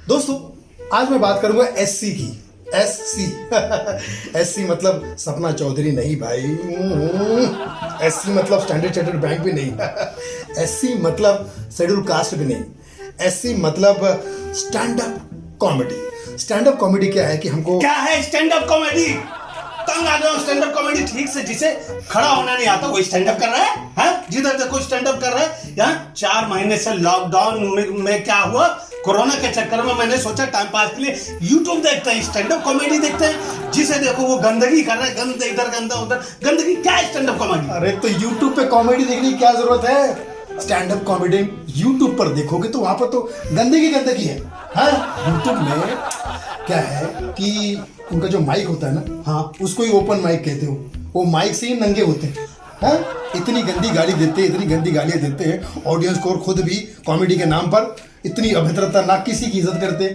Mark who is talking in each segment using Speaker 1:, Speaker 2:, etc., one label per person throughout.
Speaker 1: दोस्तों आज मैं बात करूंगा एससी की। एससी एससी मतलब सपना चौधरी नहीं भाई। एससी मतलब स्टैंडर्ड चार्टर्ड बैंक भी नहीं। एससी मतलब शेड्यूल कास्ट भी नहीं। एससी मतलब stand up comedy. Stand up comedy क्या है कि हमको
Speaker 2: क्या है स्टैंड अप कॉमेडी? तंग आ गया स्टैंड अप कॉमेडी ठीक से। जिसे खड़ा होना नहीं आता वही स्टैंड अप कर रहा है, हैं? जिधर देखो स्टैंड अप कर रहा है। यहाँ 4 महीने से लॉकडाउन में क्या हुआ, कोरोना के चक्कर में मैंने सोचा टाइम पास के लिए यूट्यूब देखते हैं, स्टैंड अप कॉमेडी देखते हैं। जिसे देखो वो गंदगी कर रहा है, गंद इधर गंदा उधर, गंदगी। क्या है स्टैंड अप कॉमेडी?
Speaker 1: अरे तो यूट्यूब पे कॉमेडी देखने की क्या जरूरत है? स्टैंड अप कॉमेडी यूट्यूब पर देखोगे तो वहां पर तो गंदगी है। हाँ, यूट्यूब में क्या है कि उनका जो माइक होता है ना, हाँ, उसको ही ओपन माइक कहते हो। वो माइक से ही नंगे होते हैं। हाँ, इतनी गंदी गाली देते हैं, इतनी गंदी गालियां देते हैं ऑडियंस को, और खुद भी कॉमेडी के नाम पर इतनी अभद्रता, ना किसी की इज्जत करते,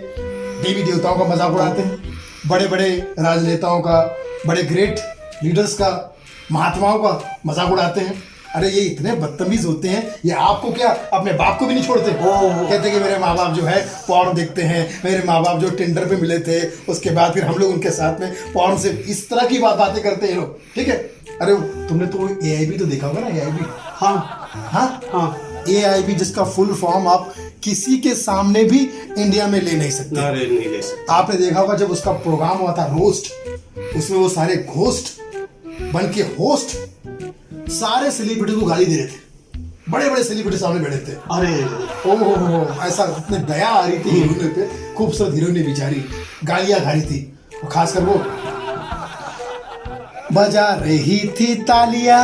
Speaker 1: देवी देवताओं का मजाक उड़ाते हैं, बड़े बड़े राजनेताओं का, बड़े ग्रेट लीडर्स का, महात्माओं का मजाक उड़ाते हैं। अरे ये इतने बदतमीज होते हैं, ये आपको क्या अपने बाप को भी नहीं छोड़ते। कहते कि मेरे माँ बाप जो है पॉर्न देखते हैं, मेरे माँ बाप जो टिंडर पे मिले थे, उसके बाद फिर हम लोग उनके साथ में पॉर्न से, इस तरह की बातें करते हैं लोग। ठीक है, अरे तुमने तो AIB तो देखा होगा ना, AIB। हाँ हाँ हाँ, AIB जिसका फुल फॉर्म आप किसी के सामने भी इंडिया में ले नहीं सकते।
Speaker 2: अरे नहीं ले सकते।
Speaker 1: आपने देखा होगा जब उसका प्रोग्राम हुआ था रोस्ट, उसमें वो सारे घोस्ट बन के होस्ट सारे सेलिब्रिटी को गाली दे रहे थे, बड़े बड़े सेलिब्रिटी सामने बैठे थे।
Speaker 2: अरे
Speaker 1: ओहो, ऐसा इतने दया आ रही थी हीरोइन पे, खूबसूरत हीरोइन बेचारी गालियां खा रही थी। और खासकर वो बजा रही थी तालियां,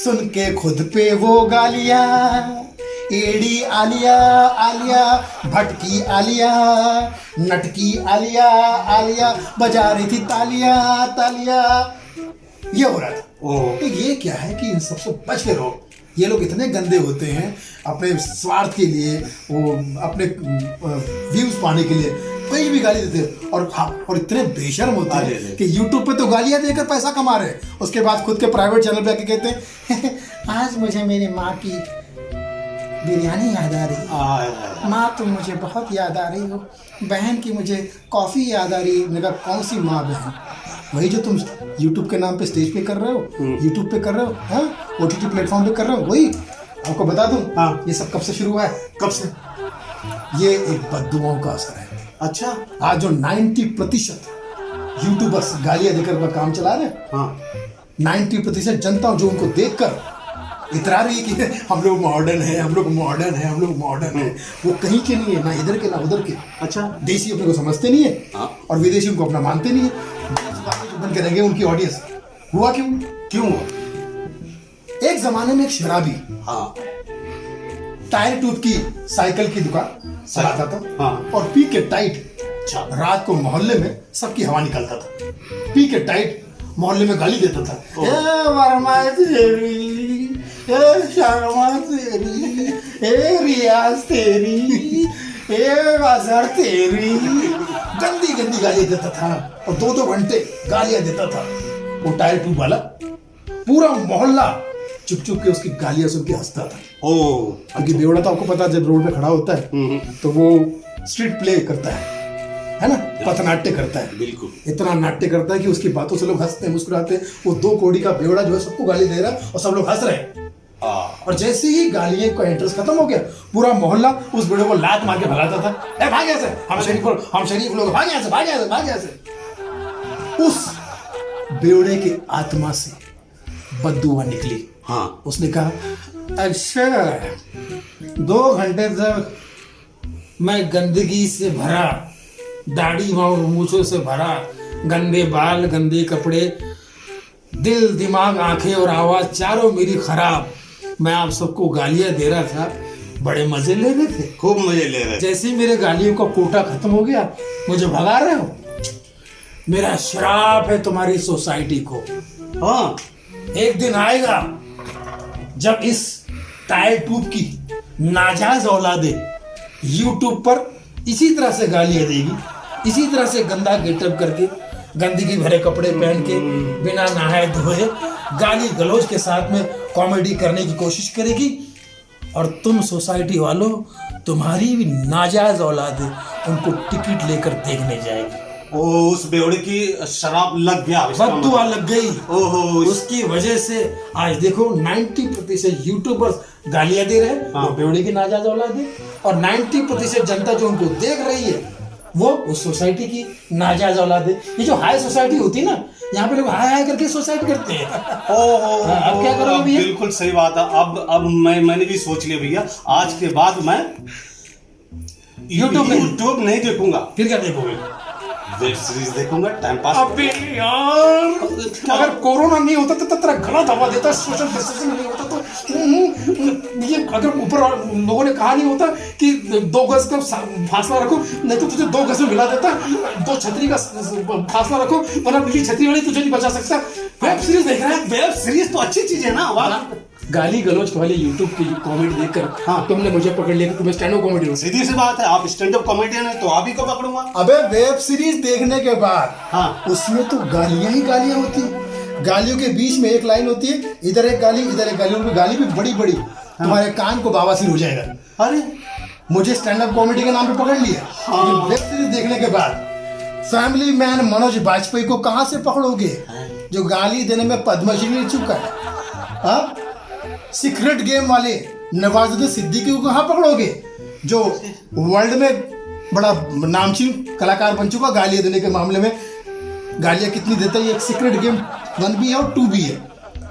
Speaker 1: सुन के खुद पे वो गालियां, एड़ी आलिया आलिया, भटकी आलिया, नटकी आलिया आलिया, बजा रही थी तालिया तालिया। ये हो रहा था। तो ये क्या है कि इन सबसे बच के रहो। ये लोग इतने गंदे होते हैं, अपने स्वार्थ के लिए, वो अपने व्यूज पाने के लिए कहीं भी गाली देते हैं। और इतने बेशर्म होते हैं कि यूट्यूब पे तो गालियां देकर पैसा कमा रहे हैं, उसके बाद खुद के प्राइवेट चैनल पे आके कहते हैं आज मुझे मेरी माँ की बिरयानी याद आ रही, माँ तुम मुझे बहुत याद आ रही हो, बहन की मुझे कॉफ़ी याद आ रही है। मैंने कहा कौन सी माँ बहन? वही जो तुम YouTube के नाम पे स्टेज पे कर रहे हो, YouTube पे कर रहे हो, हाँ, OTT प्लेटफॉर्म पे कर रहे हो, वही। आपको बता दूं, हाँ, ये सब कब से शुरू हुआ है? कब से? ये एक बद्दुआओं का असर है। अच्छा, आज जो 90% यूट्यूबर्स गालियां देकर अपना काम चला रहे हैं, हाँ, 90% जनता जो उनको देखकर इतरा रही है कि हम लोग मॉडर्न है, हम लोग मॉडर्न है, हम लोग मॉडर्न है, वो कहीं के नहीं है, ना इधर के ना उधर के। अच्छा, देसी अपने को समझते नहीं है, हाँ, और विदेशी उनको अपना मानते नहीं है। बन करेंगे उनकी ऑडियंस। हुआ क्यों हुआ? एक जमाने में एक शराबी, हाँ, टायर ट्यूब की साइकिल की दुकान चलाता था, हाँ, और पी के टाइट रात को मोहल्ले में सबकी हवा निकालता था। पी के टाइट मोहल्ले में गाली देता था, ए वर्मा तेरी, ए शर्मा तेरी, ए रियाज तेरी, ए बाजार तेरी, गंदी गंदी गालियां देता था और 2-2 घंटे गालियां देता था। वो टायर ट्यूब वाला, पूरा मोहल्ला चुप चुप के उसकी गालियां सुन के हंसता था। क्योंकि बेवड़ा तो आपको पता है, जब रोड पे खड़ा होता है तो वो स्ट्रीट प्ले करता है ना, पथनाट्य करता है। बिल्कुल, इतना नाट्य करता है कि उसकी बातों से लोग हंसते हैं, मुस्कुराते हैं। वो 2 कौड़ी का बेवड़ा जो है सबको गाली दे रहा है और सब लोग हंस रहे हैं। और जैसे ही गालियां का इंटरेस्ट खत्म हो गया, पूरा मोहल्ला उस बेड़े को लात मार के भगाता था, ए भाग यहाँ से, हम शरीफ लोग, भाग यहाँ से, भाग यहाँ से, भाग यहाँ से। उस बेवड़े के आत्मा से बद्दुआ निकली। हाँ, उसने कहा अच्छा 2 घंटे तक मैं गंदगी से भरा, दाढ़ी और मूछों से भरा, गंदे बाल, गंदे कपड़े, दिल, दिमाग, आंखें और आवाज चारों मेरी खराब, मैं आप सबको गालियां दे रहा था, बड़े मजे ले रहे थे, खूब मजे ले रहे थे। जैसे ही मेरे गालियों का कोटा खत्म हो गया, मुझे भगा रहे हो। मेरा श्राप है तुम्हारी सोसाइटी को। हाँ, एक दिन आएगा जब इस टायर ट्यूब की नाजायज औलादे यूट्यूब पर इसी तरह से गालियां देगी, इसी तरह से गंदा गेटअप करके, गंदगी भरे कपड़े पहन के, बिना नहाए धोए, गाली गलौज के साथ में कॉमेडी करने की कोशिश करेगी। और तुम सोसाइटी वालों तुम्हारी भी नाजायज औलाद है, उनको टिकट लेकर देखने जाएगी।
Speaker 2: ओ, उस बेवड़े की शराब लग गया इसका
Speaker 1: बद्दुआ लग गई।
Speaker 2: ओहो,
Speaker 1: उसकी वजह से आज देखो 90% यूट्यूबर्स गालियां दे रहे हैं,
Speaker 2: हाँ।
Speaker 1: वो बेवड़े की नाजायज औलाद है। और 90% जनता जो उनको देख रही है वो उस सोसाइटी की नाजायज औलाद है। ये जो हाई सोसाइटी होती है ना, यहाँ पे लोग हाय हाय करके सुसाइड करते हैं।
Speaker 2: ओहो,
Speaker 1: हाँ, अब क्या करोगे
Speaker 2: अब
Speaker 1: भैया?
Speaker 2: बिल्कुल सही बात है। अब मैंने भी सोच लिया भैया, आज के बाद मैं यूट्यूब नहीं देखूंगा,
Speaker 1: फिर क्या देखोगे?
Speaker 2: वेब सीरीज देखूंगा, टाइम पास।
Speaker 1: अबे यार, अगर कोरोना नहीं होता तो तेरा गला दबा देता, सोशल डिस्टेंसिंग नहीं होता तो ये अगर ऊपर लोगों ने कहा नहीं होता कि 2 गज का फासला रखो, नहीं तो तुझे 2 गज में मिला देता, 2 छतरी का फासला रखो, वरना ये छतरी वाली तुझे नहीं बचा सकता। वेब सीरीज देख रहा है।
Speaker 2: वेब सीरीज तो अच्छी चीज है ना। वाह,
Speaker 1: गाली गलौज वाले यूट्यूब की कॉमेडी देखकर हाँ तुमने मुझे पकड़ लिया कि तुम्हें स्टैंड अप कॉमेडी हो।
Speaker 2: सीधी सी बात है, आप स्टैंड अप कॉमेडियन है तो आप ही को पकड़ूंगा।
Speaker 1: अबे वेब सीरीज देखने के बाद
Speaker 2: हाँ,
Speaker 1: उसमें तो गालियां ही गालियां होती है। गालियों के बीच में एक लाइन होती है, इधर एक गाली इधर एक गाली, उनकी गाली भी बड़ी बड़ी, तुम्हारे कान को बावासीर हो जाएगा।
Speaker 2: अरे
Speaker 1: मुझे स्टैंड अप कॉमेडी के नाम पे पकड़ लिया।
Speaker 2: हाँ।
Speaker 1: वेब सीरीज देखने के बाद फैमिली मैन मनोज बाजपेयी को कहां से पकड़ोगे, जो गाली देने में पद्मश्री ले चुका है। हाँ? सीक्रेट गेम वाले नवाजुद्दीन सिद्दीकी को कहां पकड़ोगे, जो वर्ल्ड में बड़ा नामचीन कलाकार बन चुका गालियां देने के मामले में। गालियां कितनी देता है, ये एक सीक्रेट गेम 1 भी है और 2 भी है।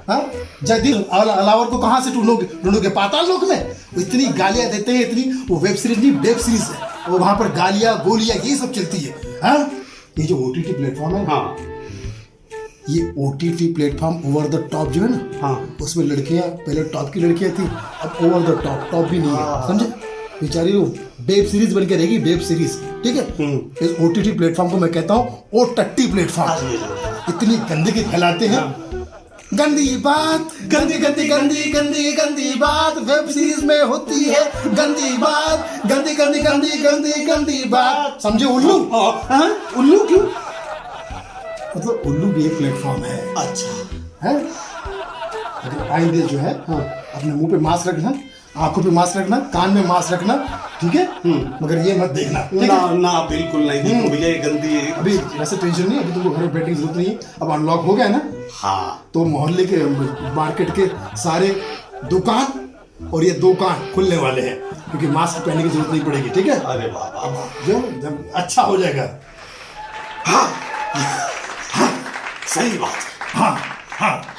Speaker 1: हाँ, जगदीश अलावर को कहां से ढूंढोगे, पाताल लोक में। वो इतनी गालियां देते हैं, इतनी, वो वेब सीरीज नहीं वेब सीरीज है, वो वहां पर गालियां गोलियां ये सब चलती है। हाँ, ये जो OTT प्लेटफॉर्म है,
Speaker 2: हाँ
Speaker 1: ये OTT platform over the top जो है ना,
Speaker 2: हाँ,
Speaker 1: उसमें लड़कियां पहले टॉप की लड़कियां थी, अब ओवर द टॉप भी नहीं है, समझे। बेचारी वो वेब सीरीज बन के रहेगी, वेब सीरीज, ठीक है। इस OTT प्लेटफॉर्म को मैं कहता हूँ ओ टट्टी प्लेटफॉर्म। इतनी गंदगी फैलाते हैं, गंदी बात, गंदी गंदी गंदी गंदी गंदी बात वेब सीरीज में होती है, गंदी बात, गंदी गंदी गंदी गंदी गंदी बात, समझे उल्लू। हाँ? उल्लू क्यों, मतलब उल्लू भी एक प्लेटफॉर्म है।
Speaker 2: अच्छा
Speaker 1: है, अगर आइंदे जो है हाँ, अपने मुंह पे मास्क रखना, आंखों पे मास्क रखना, कान में मास्क रखना, ठीक है। मगर ये मत देखना, ठीक
Speaker 2: ना
Speaker 1: है?
Speaker 2: ना, बिल्कुल नहीं देखो भैया, ये गंदी है।
Speaker 1: अभी वैसे टेंशन नहीं, अभी तुमको घर में बैठने की जरूरत नहीं है, अब अनलॉक हो गया है ना,
Speaker 2: हाँ,
Speaker 1: तो मोहल्ले के मार्केट के सारे दुकान और ये दुकान खुलने वाले हैं, क्योंकि मास्क पहनने की जरूरत नहीं पड़ेगी, ठीक है।
Speaker 2: अरे बाबा,
Speaker 1: जो जब अच्छा हो जाएगा।
Speaker 2: सही बात है।
Speaker 1: हाँ हाँ